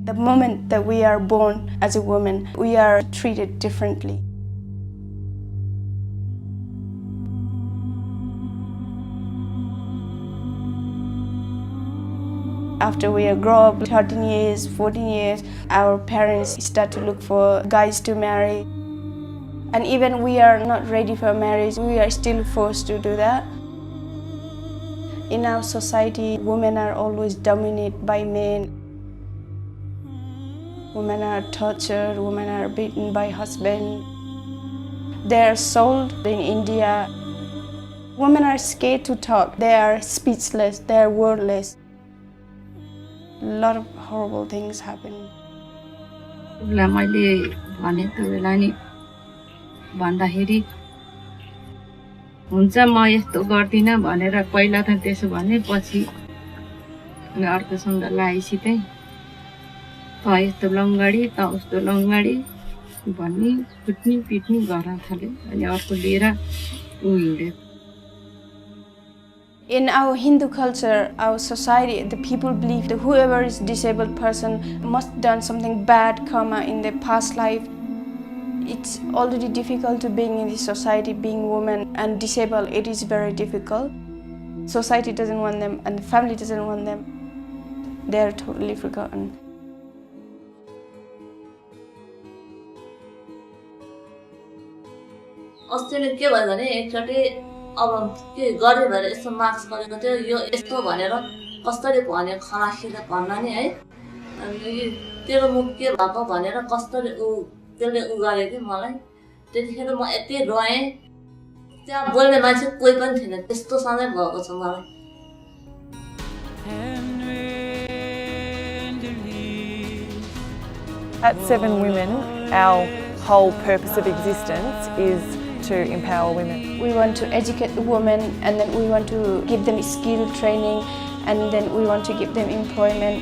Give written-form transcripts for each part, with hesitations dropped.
The moment that we are born as a woman, we are treated differently. After we grow up 13 years, 14 years, our parents start to look for guys to marry. And even we are not ready for marriage, we are still forced to do that. In our society, women are always dominated by men. Women are tortured, women are beaten by husbands. They are sold in India. Women are scared to talk. They are speechless, they are wordless. A lot of horrible things happen. मैले भने त बेला नि भन्दाखेरि हुन्छ म यस्तो गर्दिन भनेर पहिला त त्यसो भने पछि अर्कोसँग लागेपछि चाहिँ त यस्तो लङ्गडी त उस्तो लङ्गडी भन्ने कुट्नी पिट्नी गर्न थाल्यो अनि अर्को लिएर उ हिँड्यो. In our Hindu culture, our society, the people believe that whoever is disabled person must have done something bad karma in their past life. It's already difficult to being in this society, being woman and disabled. It is very difficult. Society doesn't want them and the family doesn't want them. They are totally forgotten. अस्तिले के भयो भने एकचोटि अब के गरे भएर यस्तो marks गरेको थियो यो यस्तो भनेर कसरी भन्यो खलासीले भन्न नि है अनि तेरो मुख के भएको भनेर कसरी उ त्यसले उ गरे कि मलाई त्यतिखेर म यति रोएँ त्यहाँ बोल्ने मान्छे कोही पनि थिएन त्यस्तो सधैँ भएको छ मलाई. At Seven Women, our whole purpose of existence is to empower women. We want to educate the women and then we want to give them skill training and then we want to give them employment.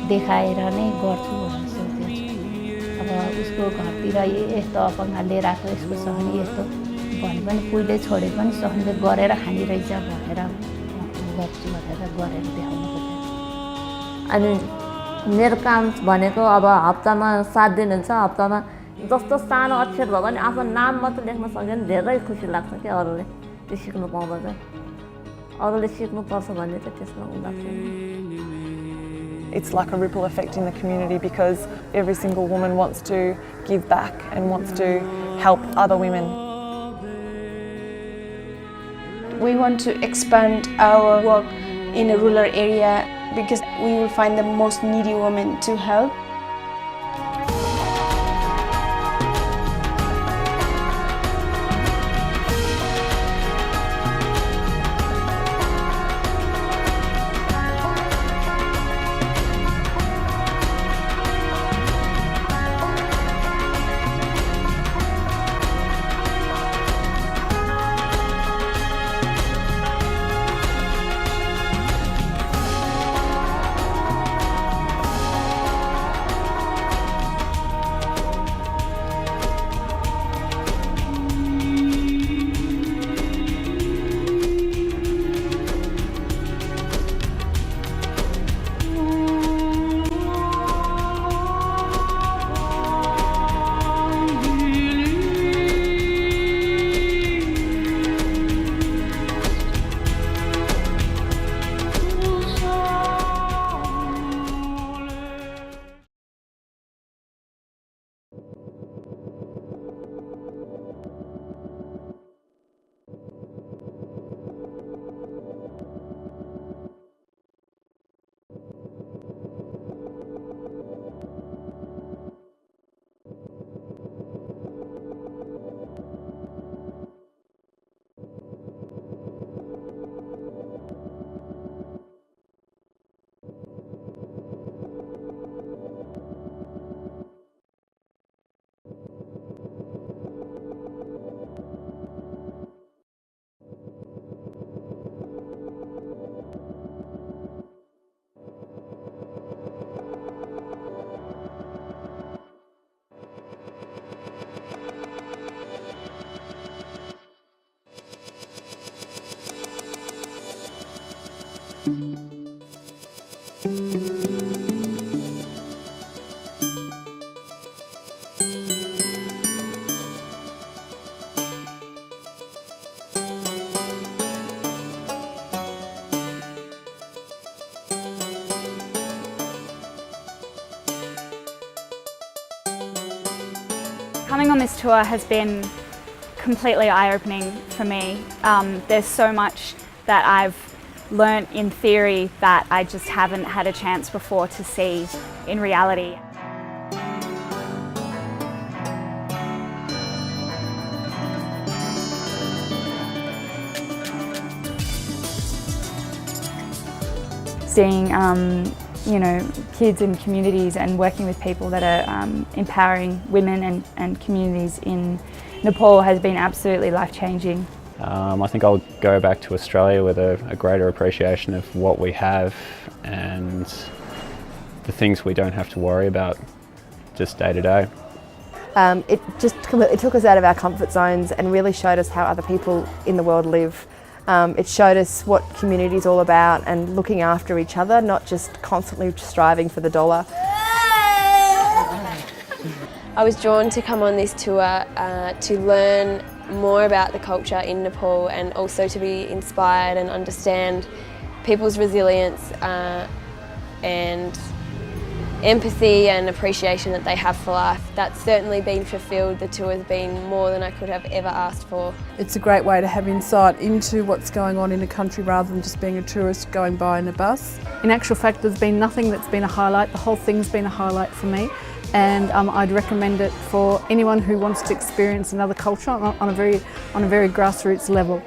देखाएर नै गर्छु भनेर सोचेछु. अब उसको घरतिर यस्तो अपङ्ग लिएर आएको यसको सहनी यस्तो भने पनि पुइले छोडे पनि सहनले गरेर खानिरहेछ भनेर गर्छु भनेर गरेर देखाउनु पर्छ. अनि मेरो काम भनेको अब हप्तामा 7 दिन हुन्छ. हप्तामा जस्तो सानो अक्षर भयो भने आफ्नो नाम मात्र लेख्न सक्यो भने धेरै खुसी लाग्छ क्या अरूले त्यो सिक्नु पाउँदा चाहिँ. अरूले सिक्नुपर्छ भन्ने चाहिँ त्यसमा लाग्छ. It's like a ripple effect in the community because every single woman wants to give back and wants to help other women. We want to expand our work in a rural area because we will find the most needy women to help. Coming on this tour has been completely eye-opening for me. There's so much that I've learnt in theory that I just haven't had a chance before to see in reality. Seeing you know, kids in communities and working with people that are empowering women and communities in Nepal has been absolutely life-changing. I think I'll go back to Australia with a greater appreciation of what we have and the things we don't have to worry about just day to day. It took us out of our comfort zones and really showed us how other people in the world live. It showed us what community is all about and looking after each other, not just constantly striving for the dollar. I was drawn to come on this tour to learn more about the culture in Nepal and also to be inspired and understand people's resilience and empathy and appreciation that they have for life. That's certainly been fulfilled. The tour has been more than I could have ever asked for. It's a great way to have insight into what's going on in a country rather than just being a tourist going by in a bus. In actual fact, there's been nothing that's been a highlight. The whole thing's been a highlight for me, and I'd recommend it for anyone who wants to experience another culture on a very grassroots level.